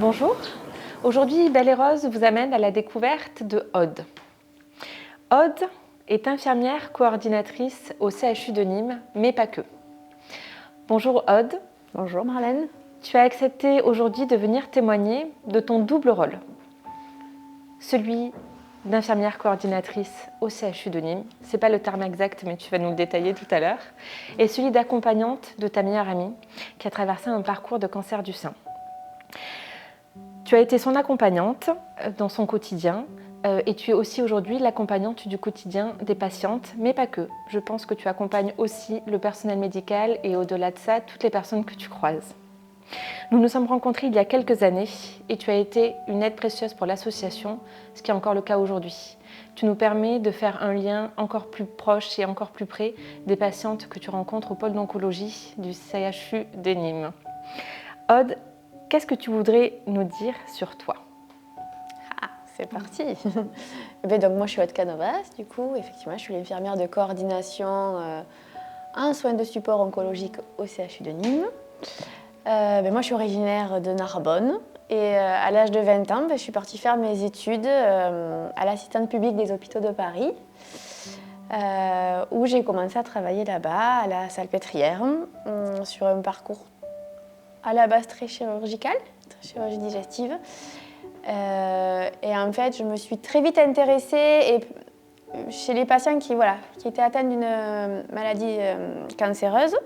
Bonjour, aujourd'hui Belle et Rose vous amène à la découverte de Aude. Aude est infirmière coordinatrice au CHU de Nîmes, mais pas que. Bonjour Aude. Bonjour Marlène. Tu as accepté aujourd'hui de venir témoigner de ton double rôle. Celui d'infirmière coordinatrice au CHU de Nîmes, c'est pas le terme exact mais tu vas nous le détailler tout à l'heure, et celui d'accompagnante de ta meilleure amie qui a traversé un parcours de cancer du sein. Tu as été son accompagnante dans son quotidien et tu es aussi aujourd'hui l'accompagnante du quotidien des patientes, mais pas que. Je pense que tu accompagnes aussi le personnel médical et au-delà de ça, toutes les personnes que tu croises. Nous nous sommes rencontrés il y a quelques années et tu as été une aide précieuse pour l'association, ce qui est encore le cas aujourd'hui. Tu nous permets de faire un lien encore plus proche et encore plus près des patientes que tu rencontres au pôle d'oncologie du CHU de Nîmes. Aude, qu'est-ce que tu voudrais nous dire sur toi? C'est parti. Donc moi je suis Aude Canovas, du coup, effectivement, je suis l'infirmière de coordination en soins de support oncologique au CHU de Nîmes. Moi je suis originaire de Narbonne et à l'âge de 20 ans, je suis partie faire mes études à l'assistante publique des hôpitaux de Paris, où j'ai commencé à travailler là-bas, à la Salpêtrière, sur un parcours à la base très chirurgical, très chirurgie digestive. Et en fait, je me suis très vite intéressée chez les patients qui étaient atteints d'une maladie cancéreuse,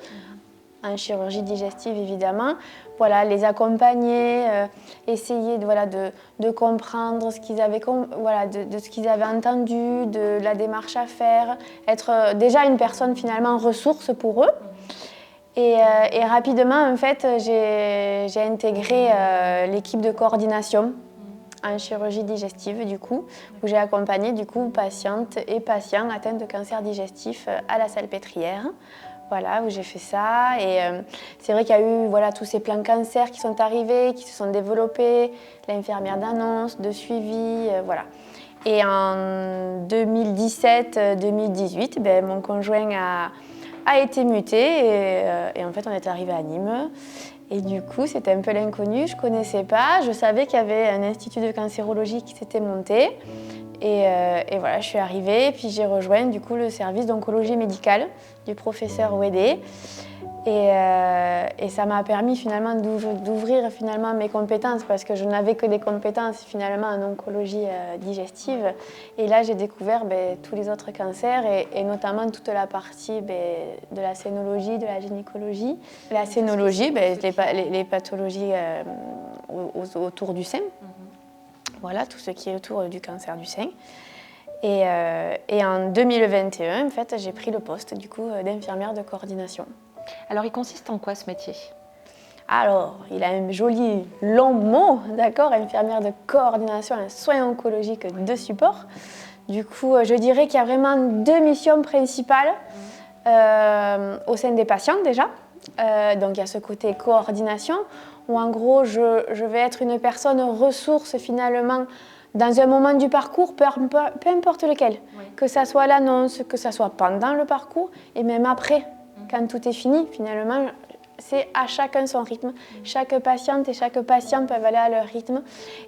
en chirurgie digestive évidemment. Voilà, les accompagner, essayer de comprendre ce qu'ils avaient, de ce qu'ils avaient entendu, de la démarche à faire, être déjà une personne finalement ressource pour eux. Et rapidement, en fait, j'ai intégré l'équipe de coordination en chirurgie digestive, du coup, où j'ai accompagné patientes et patients atteints de cancer digestif à la Salpêtrière. Voilà, où j'ai fait ça. Et c'est vrai qu'il y a eu tous ces plans cancer qui sont arrivés, qui se sont développés, l'infirmière d'annonce, de suivi, voilà. Et en 2017-2018, mon conjoint a été muté et en fait on est arrivé à Nîmes. Et du coup, c'était un peu l'inconnu, je ne connaissais pas. Je savais qu'il y avait un institut de cancérologie qui s'était monté. Et voilà, je suis arrivée, puis j'ai rejoint du coup le service d'oncologie médicale du professeur Ouédé. Et ça m'a permis finalement d'ouvrir finalement mes compétences parce que je n'avais que des compétences finalement en oncologie digestive. Et là, j'ai découvert tous les autres cancers et notamment toute la partie de la cénologie, de la gynécologie. La cénologie, les pathologies autour du sein. Voilà, tout ce qui est autour du cancer du sein. Et en 2021, en fait, j'ai pris le poste du coup d'infirmière de coordination. Alors, il consiste en quoi ce métier? Alors, il a un joli long mot, d'accord, infirmière de coordination en soins oncologiques de support. Du coup, je dirais qu'il y a vraiment deux missions principales au sein des patients déjà. Donc, il y a ce côté coordination, où en gros, je vais être une personne ressource finalement dans un moment du parcours, peu importe lequel. Oui. Que ça soit l'annonce, que ça soit pendant le parcours et même après. Quand tout est fini, finalement, c'est à chacun son rythme. Chaque patiente et chaque patient peuvent aller à leur rythme.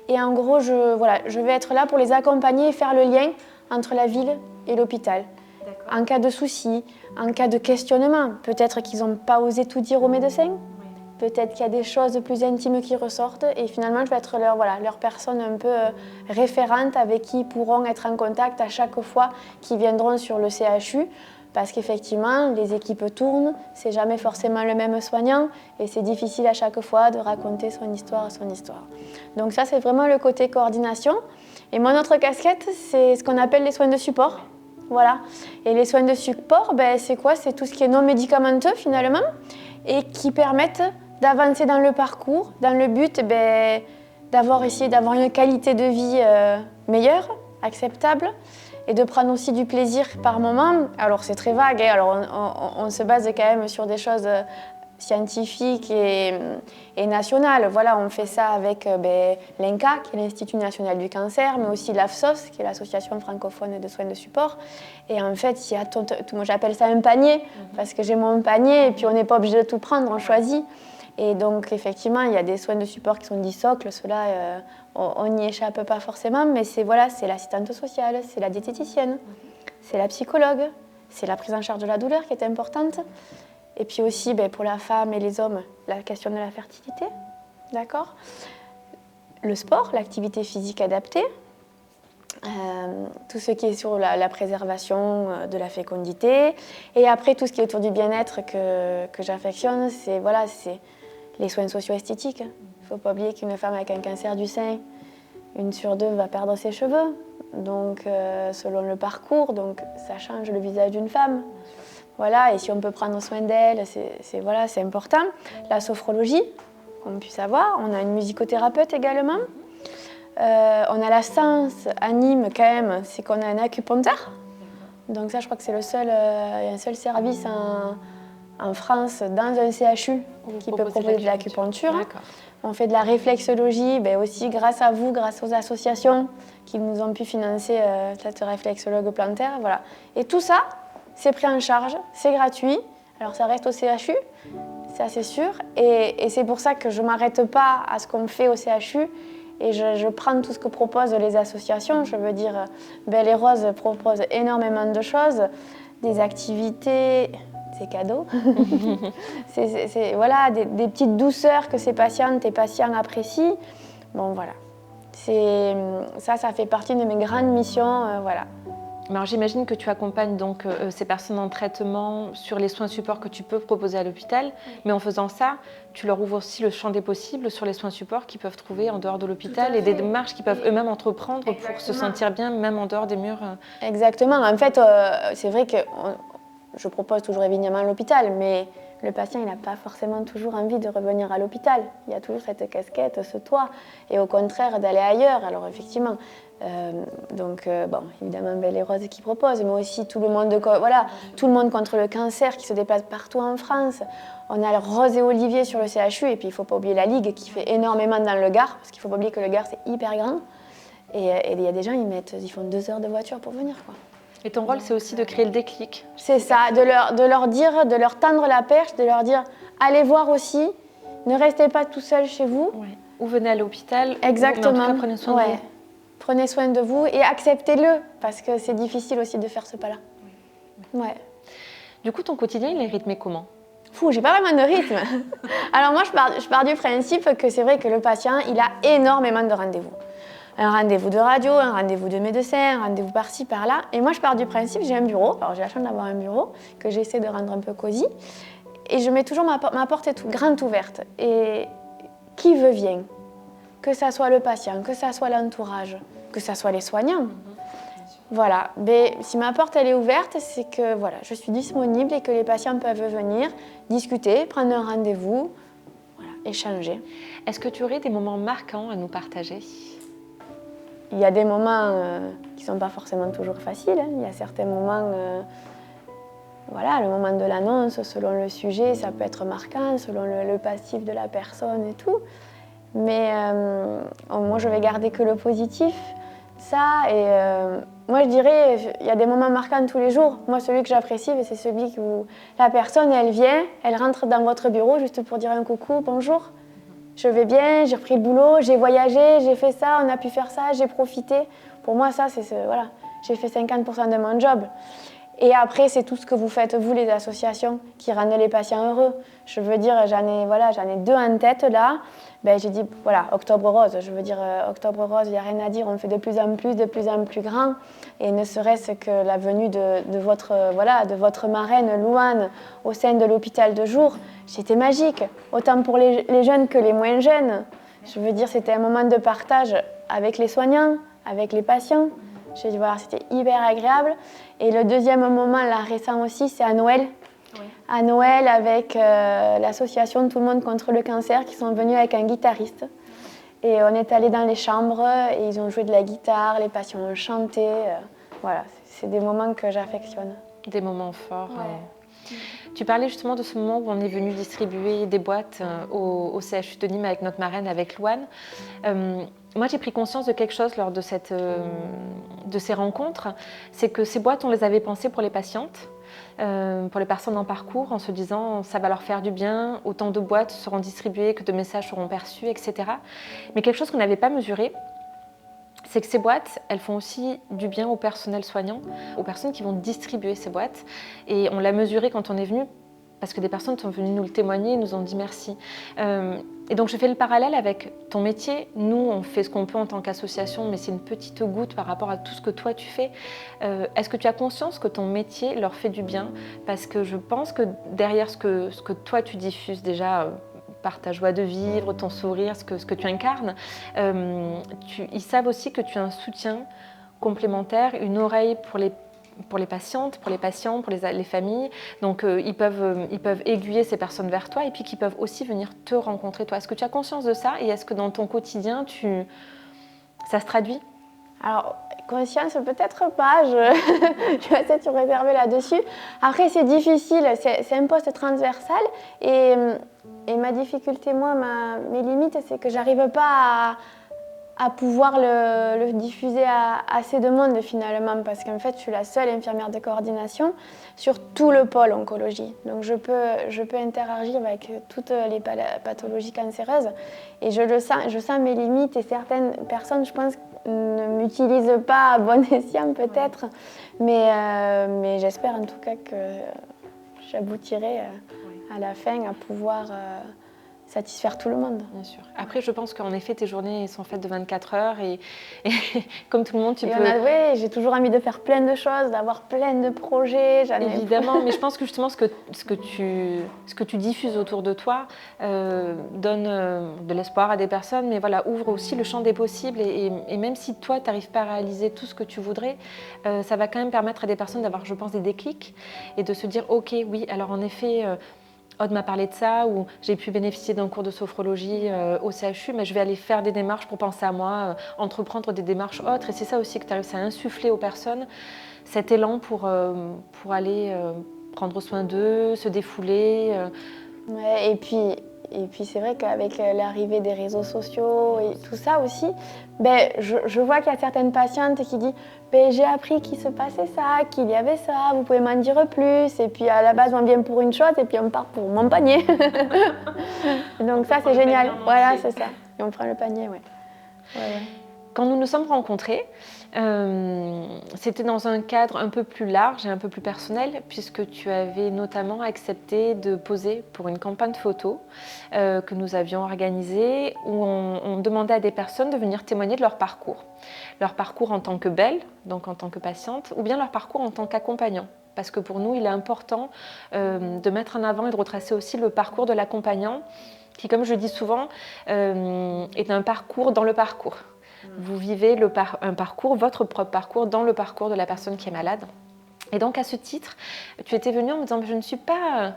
Et en gros, je vais être là pour les accompagner et faire le lien entre la ville et l'hôpital. En cas de souci, en cas de questionnement, peut-être qu'ils n'ont pas osé tout dire au médecin. Peut-être qu'il y a des choses plus intimes qui ressortent. Et finalement, je vais être leur personne un peu référente avec qui ils pourront être en contact à chaque fois qu'ils viendront sur le CHU. Parce qu'effectivement, les équipes tournent, c'est jamais forcément le même soignant et c'est difficile à chaque fois de raconter son histoire à son histoire. Donc ça, c'est vraiment le côté coordination. Et mon autre casquette, c'est ce qu'on appelle les soins de support. Voilà. Et les soins de support, c'est quoi? C'est tout ce qui est non médicamenteux finalement et qui permettent d'avancer dans le parcours, dans le but d'avoir une qualité de vie meilleure, acceptable. Et de prendre aussi du plaisir par moment. Alors c'est très vague, hein. Alors on se base quand même sur des choses scientifiques et nationales. Voilà, on fait ça avec l'INCa, qui est l'Institut national du cancer, mais aussi l'AFSOS, qui est l'Association francophone de soins de support. Et en fait, il y a moi j'appelle ça un panier, parce que j'ai mon panier et puis on n'est pas obligé de tout prendre, on choisit. Et donc, effectivement, il y a des soins de support qui sont dits socles. Ceux-là, on n'y échappe pas forcément, mais c'est l'assistante sociale, c'est la diététicienne, c'est la psychologue, c'est la prise en charge de la douleur qui est importante. Et puis aussi, pour la femme et les hommes, la question de la fertilité, d'accord ? Le sport, l'activité physique adaptée, tout ce qui est sur la préservation de la fécondité. Et après, tout ce qui est autour du bien-être que j'affectionne, c'est les soins socio-esthétiques. Il ne faut pas oublier qu'une femme avec un cancer du sein, 1 sur 2 va perdre ses cheveux. Donc, selon le parcours, donc, ça change le visage d'une femme. Voilà, et si on peut prendre soin d'elle, c'est important. La sophrologie, qu'on puisse avoir. On a une musicothérapeute également. On a la science à Nîmes quand même, c'est qu'on a un acupuncteur. Donc ça, je crois que c'est il y a un seul service en France dans un CHU qui peut proposer de l'acupuncture. On fait de la réflexologie, aussi grâce à vous, grâce aux associations qui nous ont pu financer cette réflexologue plantaire. Voilà. Et tout ça, c'est pris en charge, c'est gratuit. Alors ça reste au CHU, ça c'est sûr. Et c'est pour ça que je ne m'arrête pas à ce qu'on fait au CHU. Et je prends tout ce que proposent les associations. Je veux dire, Belle et Rose propose énormément de choses, des activités, c'est cadeau. Voilà, des petites douceurs que ces patientes et patients apprécient. Bon, voilà. Ça fait partie de mes grandes missions, voilà. Alors, j'imagine que tu accompagnes donc ces personnes en traitement sur les soins supports que tu peux proposer à l'hôpital, mais en faisant ça, tu leur ouvres aussi le champ des possibles sur les soins supports qu'ils peuvent trouver en dehors de l'hôpital et des démarches qu'ils peuvent eux-mêmes entreprendre pour se sentir bien, même en dehors des murs. Exactement. En fait, c'est vrai que je propose toujours évidemment l'hôpital, mais le patient, il n'a pas forcément toujours envie de revenir à l'hôpital. Il y a toujours cette casquette, ce toit, et au contraire d'aller ailleurs. Alors effectivement, évidemment Belle et Rose qui propose, mais aussi tout le monde contre le cancer qui se déplace partout en France. On a Rose et Olivier sur le CHU, et puis il ne faut pas oublier la Ligue qui fait énormément dans le Gard, parce qu'il ne faut pas oublier que le Gard c'est hyper grand. Et il y a des gens, ils font 2 heures de voiture pour venir, quoi. Et ton rôle, c'est aussi de créer le déclic. C'est ça, de leur dire, de leur tendre la perche, de leur dire allez voir aussi, ne restez pas tout seul chez vous. Ouais. Ou venez à l'hôpital. Exactement. Mais en tout cas, prenez soin de vous. Prenez soin de vous et acceptez-le, parce que c'est difficile aussi de faire ce pas-là. Ouais. Du coup, ton quotidien, il est rythmé comment ? J'ai pas vraiment de rythme. Alors moi, je pars du principe que c'est vrai que le patient, il a énormément de rendez-vous. Un rendez-vous de radio, un rendez-vous de médecin, un rendez-vous par-ci, par-là. Et moi, je pars du principe, j'ai un bureau. Alors, j'ai la chance d'avoir un bureau que j'essaie de rendre un peu cosy. Et je mets toujours ma porte grande ouverte. Et qui veut vient. Que ça soit le patient, que ça soit l'entourage, que ça soit les soignants. Voilà. Mais si ma porte, elle est ouverte, c'est que voilà, je suis disponible et que les patients peuvent venir discuter, prendre un rendez-vous, échanger. Est-ce que tu aurais des moments marquants à nous partager ? Il y a des moments qui ne sont pas forcément toujours faciles. Il y a certains moments, le moment de l'annonce, selon le sujet, ça peut être marquant, selon le passif de la personne et tout. Mais moi, je vais garder que le positif. Ça, et moi, je dirais, il y a des moments marquants tous les jours. Moi, celui que j'apprécie, c'est celui où la personne, elle vient, elle rentre dans votre bureau juste pour dire un coucou, bonjour. Je vais bien, j'ai repris le boulot, j'ai voyagé, j'ai fait ça, on a pu faire ça, j'ai profité. Pour moi, ça, j'ai fait 50% de mon job. Et après, c'est tout ce que vous faites, vous, les associations, qui rendent les patients heureux. Je veux dire, j'en ai 2 en tête, là. J'ai dit, Octobre Rose. Je veux dire, Octobre Rose, il n'y a rien à dire. On fait de plus en plus grand. Et ne serait-ce que la venue de votre marraine, Louane, au sein de l'hôpital de jour, c'était magique. Autant pour les jeunes que les moins jeunes. Je veux dire, c'était un moment de partage avec les soignants, avec les patients. J'ai dit, c'était hyper agréable. Et le deuxième moment, là, récent aussi, c'est à Noël. Oui. À Noël, avec l'association Tout le monde contre le cancer, qui sont venus avec un guitariste. Et on est allé dans les chambres et ils ont joué de la guitare, les patients ont chanté. C'est des moments que j'affectionne. Des moments forts. Ouais. Tu parlais justement de ce moment où on est venu distribuer des boîtes au CHU de Nîmes avec notre marraine, avec Louane. Moi, j'ai pris conscience de quelque chose lors de ces rencontres, c'est que ces boîtes, on les avait pensées pour les patientes, pour les personnes en parcours en se disant ça va leur faire du bien, autant de boîtes seront distribuées que de messages seront perçus, etc. Mais quelque chose qu'on n'avait pas mesuré, c'est que ces boîtes, elles font aussi du bien au personnel soignant, aux personnes qui vont distribuer ces boîtes. Et on l'a mesuré quand on est venu, parce que des personnes sont venues nous le témoigner et nous ont dit merci. Et donc je fais le parallèle avec ton métier. Nous, on fait ce qu'on peut en tant qu'association, mais c'est une petite goutte par rapport à tout ce que toi tu fais. Est-ce que tu as conscience que ton métier leur fait du bien? Parce que je pense que derrière ce que toi tu diffuses déjà, par ta joie de vivre, ton sourire, ce que tu incarnes, ils savent aussi que tu as un soutien complémentaire, une oreille pour les patientes, pour les patients, pour les familles. Donc ils peuvent aiguiller ces personnes vers toi et puis qu'ils peuvent aussi venir te rencontrer toi. Est-ce que tu as conscience de ça et est-ce que dans ton quotidien, ça se traduit? Alors, conscience, peut-être pas, je vais essayer de réserver là-dessus. Après, c'est difficile, c'est un poste transversal et ma difficulté, moi, mes limites, c'est que j'arrive pas à pouvoir le diffuser à assez de monde finalement, parce qu'en fait, je suis la seule infirmière de coordination sur tout le pôle oncologie. Donc, je peux interagir avec toutes les pathologies cancéreuses et je sens mes limites et certaines personnes, je pense, ne m'utilisent pas à bon escient peut-être, mais j'espère en tout cas que j'aboutirai à la fin à pouvoir satisfaire tout le monde. Bien sûr. Après, je pense qu'en effet, tes journées sont faites de 24 heures et comme tout le monde, tu peux... Oui, j'ai toujours envie de faire plein de choses, d'avoir plein de projets. Évidemment, mais je pense que justement, ce que tu diffuses autour de toi donne de l'espoir à des personnes, mais voilà, ouvre aussi le champ des possibles et même si toi, tu n'arrives pas à réaliser tout ce que tu voudrais, ça va quand même permettre à des personnes d'avoir, je pense, des déclics et de se dire, ok, oui, alors en effet... Aude m'a parlé de ça, ou j'ai pu bénéficier d'un cours de sophrologie au CHU, mais je vais aller faire des démarches pour penser à moi, entreprendre des démarches autres. Et c'est ça aussi que tu arrives à insuffler aux personnes, cet élan pour aller prendre soin d'eux, se défouler. Ouais, et puis c'est vrai qu'avec l'arrivée des réseaux sociaux et tout ça aussi, je vois qu'il y a certaines patientes qui disent j'ai appris qu'il se passait ça, qu'il y avait ça, vous pouvez m'en dire plus. Et puis à la base, on vient pour une chose et puis on part pour mon panier. Donc ça, c'est génial. Voilà, c'est ça. Et on prend le panier, ouais. Quand nous nous sommes rencontrés, c'était dans un cadre un peu plus large et un peu plus personnel, puisque tu avais notamment accepté de poser pour une campagne photo que nous avions organisée, où on demandait à des personnes de venir témoigner de leur parcours en tant que belle, donc en tant que patiente, ou bien leur parcours en tant qu'accompagnant. Parce que pour nous, il est important de mettre en avant et de retracer aussi le parcours de l'accompagnant, qui, comme je dis souvent, est un parcours dans le parcours. Vous vivez un parcours, votre propre parcours, dans le parcours de la personne qui est malade. Et donc, à ce titre, tu étais venue en me disant « Je ne suis pas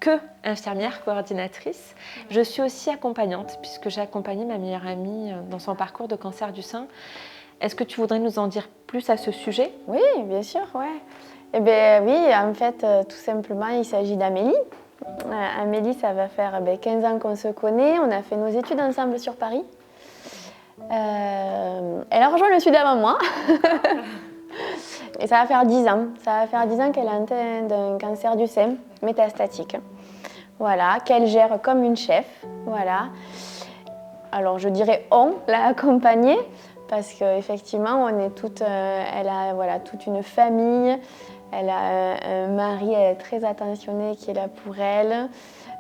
que infirmière coordinatrice, je suis aussi accompagnante, puisque j'ai accompagné ma meilleure amie dans son parcours de cancer du sein. » Est-ce que tu voudrais nous en dire plus à ce sujet? Oui, bien sûr, ouais. Eh bien, oui, en fait, tout simplement, il s'agit d'Amélie. Amélie, ça va faire 15 ans qu'on se connaît. On a fait nos études ensemble sur Paris. Elle a rejoint le Sud avant moi. Et ça va faire 10 ans. Ça va faire 10 ans qu'elle est atteinte d'un cancer du sein métastatique. Voilà, qu'elle gère comme une chef. Voilà. Alors, je dirais on l'a accompagnée parce qu'effectivement, on est toutes, elle a toute une famille. Elle a un mari, elle est très attentionnée qui est là pour elle.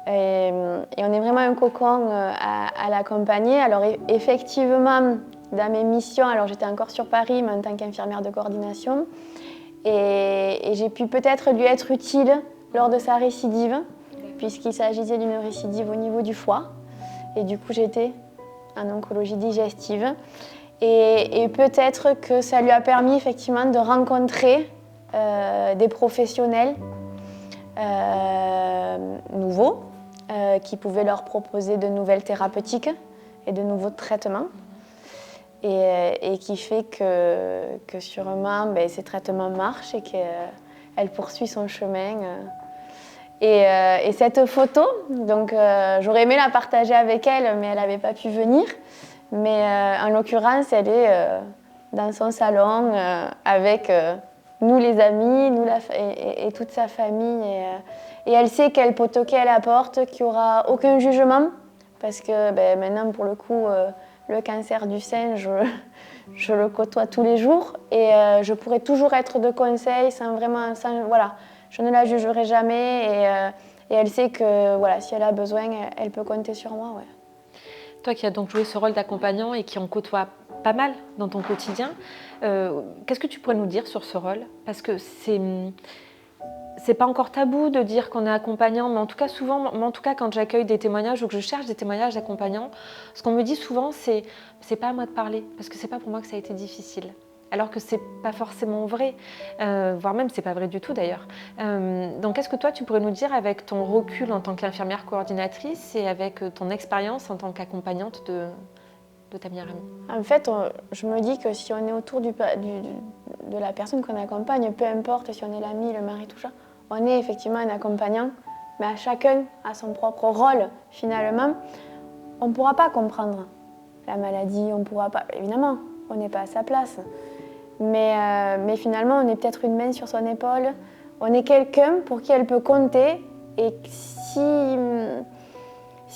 Et on est vraiment un cocon à l'accompagner. Alors effectivement, dans mes missions, alors j'étais encore sur Paris, mais en tant qu'infirmière de coordination, et j'ai pu peut-être lui être utile lors de sa récidive, puisqu'il s'agissait d'une récidive au niveau du foie. Et du coup, j'étais en oncologie digestive. Et peut-être que ça lui a permis effectivement de rencontrer des professionnels nouveaux, qui pouvaient leur proposer de nouvelles thérapeutiques et de nouveaux traitements. Et qui fait que sûrement ces traitements marchent et qu'elle poursuit son chemin. Et cette photo, donc, j'aurais aimé la partager avec elle, mais elle n'avait pas pu venir. Mais en l'occurrence, elle est dans son salon avec nous les amis, et toute sa famille. Et elle sait quel pot au elle apporte, qu'il n'y aura aucun jugement. Parce que maintenant, pour le coup, le cancer du sein, je le côtoie tous les jours. Et je pourrais toujours être de conseil voilà, je ne la jugerai jamais. Et elle sait que voilà, si elle a besoin, elle peut compter sur moi. Ouais. Toi qui as donc joué ce rôle d'accompagnant et qui en côtoie pas mal dans ton quotidien, qu'est-ce que tu pourrais nous dire sur ce rôle? Parce que c'est pas encore tabou de dire qu'on est accompagnant, mais en tout cas souvent, quand j'accueille des témoignages ou que je cherche des témoignages d'accompagnants, ce qu'on me dit souvent c'est pas à moi de parler, parce que c'est pas pour moi que ça a été difficile. Alors que c'est pas forcément vrai, voire même c'est pas vrai du tout d'ailleurs. Donc qu'est-ce que toi tu pourrais nous dire avec ton recul en tant qu'infirmière coordinatrice et avec ton expérience en tant qu'accompagnante de ta meilleure amie? En fait, je me dis que si on est autour de la personne qu'on accompagne, peu importe si on est l'ami, le mari, tout ça, on est effectivement un accompagnant, mais à chacun a son propre rôle finalement. On ne pourra pas comprendre la maladie, on ne pourra pas, évidemment, on n'est pas à sa place. Mais finalement, on est peut-être une main sur son épaule, on est quelqu'un pour qui elle peut compter, et s'il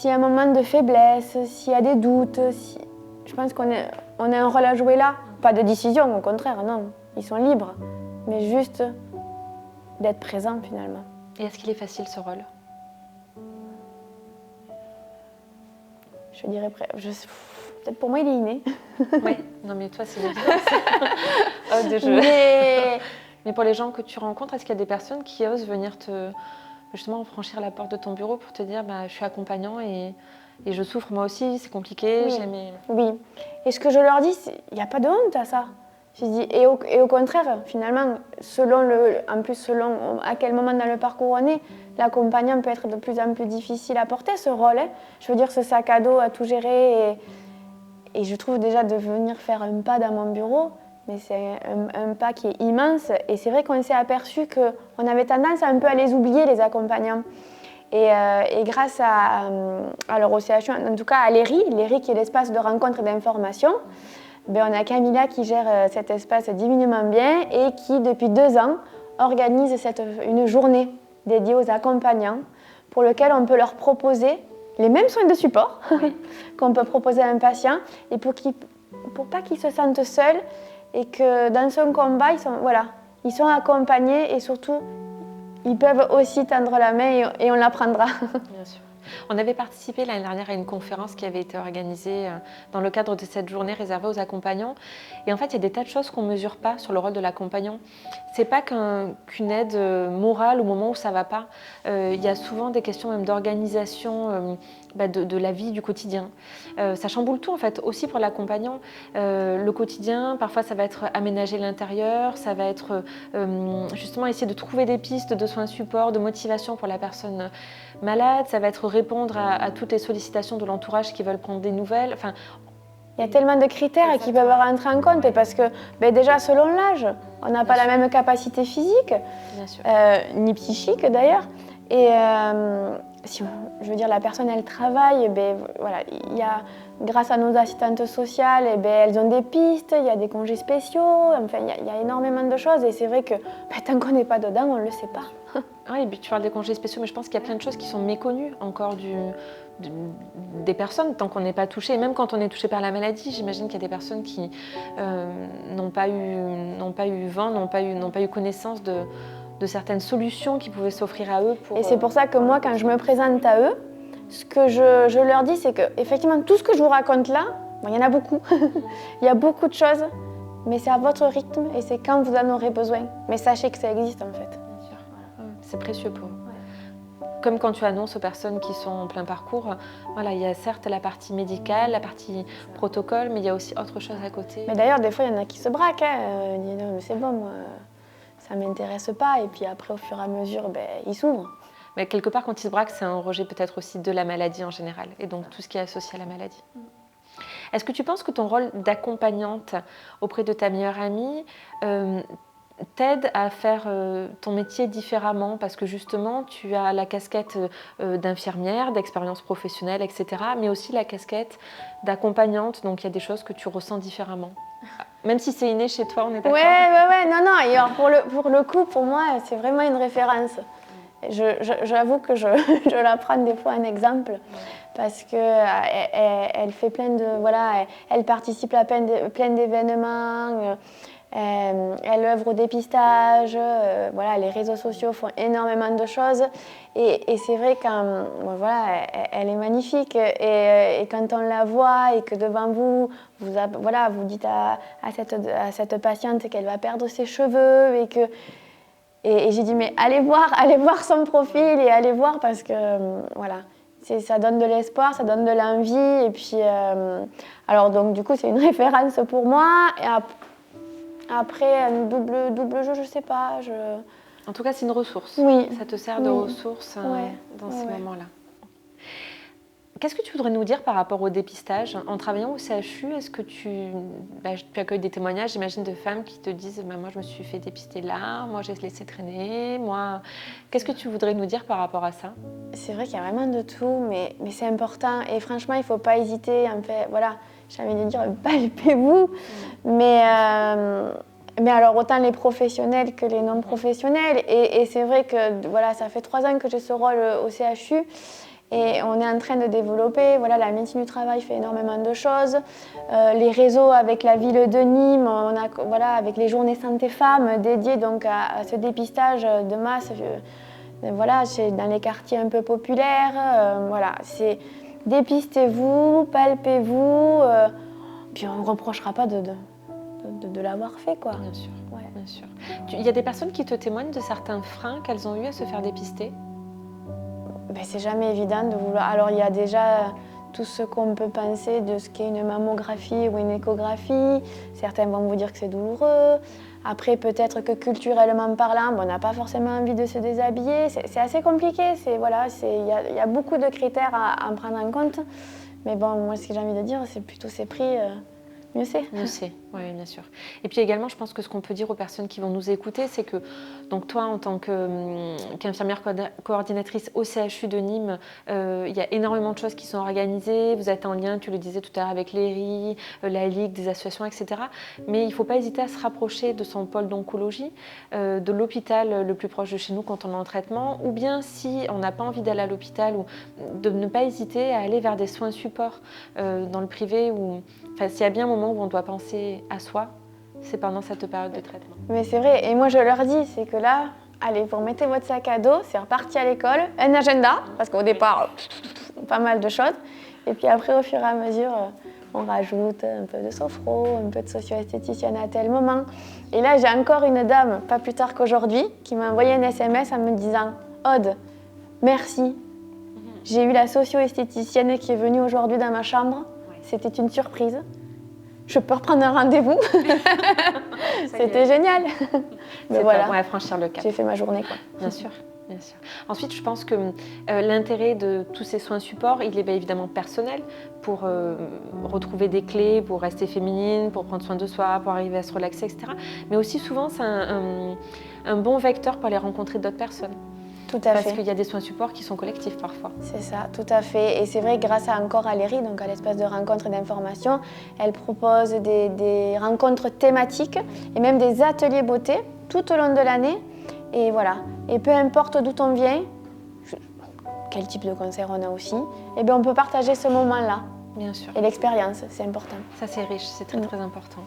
y a un moment de faiblesse, s'il y a des doutes, je pense qu'on a un rôle à jouer là. Pas de décision, au contraire, non, ils sont libres, mais juste d'être présent finalement. Et est-ce qu'il est facile ce rôle? Je dirais peut-être pour moi il est inné. Oui, non mais toi c'est l'évidence. Mais pour les gens que tu rencontres, est-ce qu'il y a des personnes qui osent venir justement franchir la porte de ton bureau pour te dire je suis accompagnant et je souffre moi aussi, c'est compliqué. Oui. Et ce que je leur dis, il n'y a pas de honte à ça. Je dis, et au contraire, finalement, selon à quel moment dans le parcours on est, l'accompagnant peut être de plus en plus difficile à porter ce rôle. Hein. Je veux dire, ce sac à dos à tout gérer. Et je trouve déjà de venir faire un pas dans mon bureau, mais c'est un pas qui est immense. Et c'est vrai qu'on s'est aperçu qu'on avait tendance un peu à les oublier, les accompagnants. Et grâce à leur OCHU, en tout cas à l'ERI qui est l'espace de rencontre et d'information, on a Camilla qui gère cet espace divinement bien et qui, depuis 2 ans, organise une journée dédiée aux accompagnants pour lequel on peut leur proposer les mêmes soins de support qu'on peut proposer à un patient et pour pas qu'ils se sentent seuls et que dans son combat, ils sont accompagnés et surtout, ils peuvent aussi tendre la main et on la prendra. Bien sûr. On avait participé l'année dernière à une conférence qui avait été organisée dans le cadre de cette journée réservée aux accompagnants. Et en fait, il y a des tas de choses qu'on ne mesure pas sur le rôle de l'accompagnant. Ce n'est pas qu'une aide morale au moment où ça ne va pas. Il y a souvent des questions même d'organisation de la vie du quotidien. Ça chamboule tout en fait, aussi pour l'accompagnant. Le quotidien, parfois ça va être aménager l'intérieur, ça va être justement essayer de trouver des pistes de soins support, de motivation pour la personne malade, ça va être répondre à toutes les sollicitations de l'entourage qui veulent prendre des nouvelles. Enfin, il y a tellement de critères qui peuvent rentrer en compte parce que déjà selon l'âge, on n'a pas la même capacité physique, ni psychique d'ailleurs. Et je veux dire, la personne elle travaille, grâce à nos assistantes sociales, elles ont des pistes, il y a des congés spéciaux, enfin il y a énormément de choses et c'est vrai que tant qu'on n'est pas dedans, on ne le sait pas. Oui, et puis tu parles des congés spéciaux, mais je pense qu'il y a plein de choses qui sont méconnues encore des personnes tant qu'on n'est pas touché. Et même quand on est touché par la maladie, j'imagine qu'il y a des personnes qui n'ont pas eu vent, n'ont pas eu connaissance de certaines solutions qui pouvaient s'offrir à eux. Et c'est pour ça que moi, quand je me présente à eux, ce que je leur dis, c'est que effectivement tout ce que je vous raconte là, il y en a beaucoup. Il y a beaucoup de choses, mais c'est à votre rythme et c'est quand vous en aurez besoin. Mais sachez que ça existe en fait. Bien sûr. Voilà. C'est précieux pour eux. Ouais. Comme quand tu annonces aux personnes qui sont en plein parcours, il y a certes la partie médicale, la partie protocole, mais il y a aussi autre chose à côté. Mais d'ailleurs, des fois, il y en a qui se braquent. Ils disent non, mais c'est bon, moi, ça ne m'intéresse pas. Et puis après, au fur et à mesure, ils s'ouvrent. Mais quelque part, quand ils se braquent, c'est un rejet peut-être aussi de la maladie en général, et donc tout ce qui est associé à la maladie. Est-ce que tu penses que ton rôle d'accompagnante auprès de ta meilleure amie, t'aide à faire ton métier différemment parce que justement tu as la casquette d'infirmière, d'expérience professionnelle, etc. mais aussi la casquette d'accompagnante, donc il y a des choses que tu ressens différemment. Même si c'est inné chez toi, on est d'accord? Ouais, non. Et alors pour le coup, pour moi, c'est vraiment une référence. J'avoue que je la prends des fois un exemple parce que elle fait plein de elle participe à plein d'événements, elle œuvre au dépistage, les réseaux sociaux font énormément de choses et c'est vrai elle est magnifique et quand on la voit et que devant vous dites à cette patiente qu'elle va perdre ses cheveux et j'ai dit, mais allez voir son profil et allez voir parce que, ça donne de l'espoir, ça donne de l'envie. Et puis, alors donc, du coup, c'est une référence pour moi. Et après, un double jeu, je sais pas. En tout cas, c'est une ressource. Oui. Ça te sert de ressource dans ces moments-là. Qu'est-ce que tu voudrais nous dire par rapport au dépistage? En travaillant au CHU, est-ce que tu accueilles des témoignages, j'imagine, de femmes qui te disent moi, je me suis fait dépister là, moi, j'ai laissé traîner, moi... Qu'est-ce que tu voudrais nous dire par rapport à ça? C'est vrai qu'il y a vraiment de tout, mais c'est important. Et franchement, il ne faut pas hésiter. En fait, j'ai envie de dire, palpez-vous. Mais alors, autant les professionnels que les non-professionnels. Et c'est vrai que ça fait 3 ans que j'ai ce rôle au CHU. Et on est en train de développer, la médecine du travail fait énormément de choses. Les réseaux avec la ville de Nîmes, avec les journées santé femmes dédiées donc à ce dépistage de masse, dans les quartiers un peu populaires. C'est dépistez-vous, palpez-vous, puis on ne reprochera pas de l'avoir fait, quoi. Bien sûr, bien sûr. Il y a des personnes qui te témoignent de certains freins qu'elles ont eu à se faire dépister? C'est jamais évident de vouloir. Alors il y a déjà tout ce qu'on peut penser de ce qu'est une mammographie ou une échographie. Certains vont vous dire que c'est douloureux. Après, peut-être que culturellement parlant, on n'a pas forcément envie de se déshabiller. C'est assez compliqué. Il y a beaucoup de critères à en prendre en compte. Mais bon, moi, ce que j'ai envie de dire, c'est plutôt ces prix. Mieux c'est. Mieux c'est, oui, bien sûr. Et puis également, je pense que ce qu'on peut dire aux personnes qui vont nous écouter, c'est que donc toi, en tant qu'infirmière coordinatrice au CHU de Nîmes, il y a énormément de choses qui sont organisées. Vous êtes en lien, tu le disais tout à l'heure, avec l'ERI, la Ligue, des associations, etc. Mais il ne faut pas hésiter à se rapprocher de son pôle d'oncologie, de l'hôpital le plus proche de chez nous quand on est en traitement, ou bien si on n'a pas envie d'aller à l'hôpital, ou de ne pas hésiter à aller vers des soins supports dans le privé ou... s'il y a bien un moment où on doit penser à soi, c'est pendant cette période de traitement. Mais c'est vrai, et moi je leur dis, c'est que là, allez, vous remettez votre sac à dos, c'est reparti à l'école, un agenda, parce qu'au départ, pas mal de choses, et puis après, au fur et à mesure, on rajoute un peu de sophro, un peu de socio-esthéticienne à tel moment. Et là, j'ai encore une dame, pas plus tard qu'aujourd'hui, qui m'a envoyé un SMS en me disant « Aude, merci, j'ai eu la socio-esthéticienne qui est venue aujourd'hui dans ma chambre, c'était une surprise. Je peux reprendre un rendez-vous. C'était génial. Mais voilà, ouais, franchir le cap. J'ai fait ma journée, quoi. Bien sûr, bien sûr. Ensuite, je pense que l'intérêt de tous ces soins supports, il est bien évidemment personnel pour retrouver des clés, pour rester féminine, pour prendre soin de soi, pour arriver à se relaxer, etc. Mais aussi souvent, c'est un bon vecteur pour aller rencontrer d'autres personnes. Tout à fait. Parce qu'il y a des soins supports qui sont collectifs parfois. C'est ça, tout à fait. Et c'est vrai, grâce encore à l'ERI, donc à l'espace de rencontres et d'information, elle propose des rencontres thématiques et même des ateliers beauté tout au long de l'année. Et voilà. Et peu importe d'où on vient, quel type de cancer on a aussi, et bien on peut partager ce moment-là. Bien sûr. Et l'expérience, c'est important. Ça, c'est riche, c'est très, très important.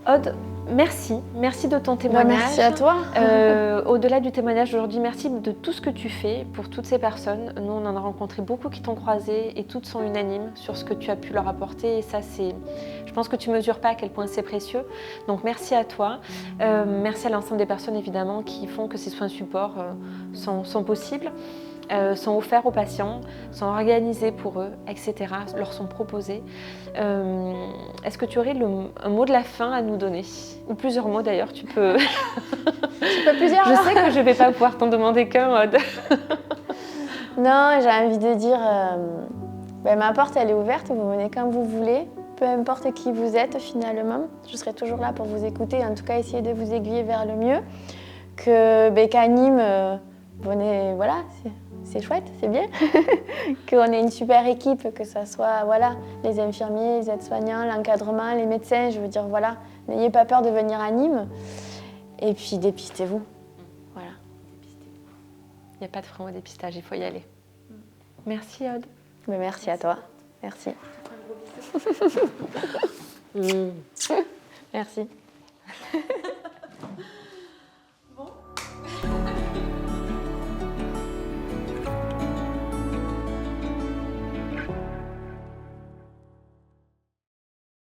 Aude, merci de ton témoignage. Merci à toi. Au-delà du témoignage aujourd'hui, merci de tout ce que tu fais pour toutes ces personnes. Nous, on en a rencontré beaucoup qui t'ont croisé et toutes sont unanimes sur ce que tu as pu leur apporter. Et ça, je pense que tu ne mesures pas à quel point c'est précieux. Donc, merci à toi. Merci à l'ensemble des personnes, évidemment, qui font que ces soins supports sont possibles. Sont offerts aux patients, sont organisés pour eux, etc., leur sont proposés. Est-ce que tu aurais un mot de la fin à nous donner? Ou plusieurs mots d'ailleurs, tu peux... Tu peux plusieurs. Je sais que je ne vais pas pouvoir t'en demander qu'un, Aude. Non, j'ai envie de dire, ma porte elle est ouverte, vous venez quand vous voulez. peu importe qui vous êtes finalement. Je serai toujours là pour vous écouter, en tout cas essayer de vous aiguiller vers le mieux. Qu'à Nîmes, voilà, c'est chouette, c'est bien. Qu'on ait une super équipe, que ce soit voilà, les infirmiers, les aides-soignants, l'encadrement, les médecins, je veux dire, voilà, n'ayez pas peur de venir à Nîmes. Et puis dépistez-vous. Voilà. Il n'y a pas de frein au dépistage, il faut y aller. Merci Aude. Mais merci à toi. Merci. Merci.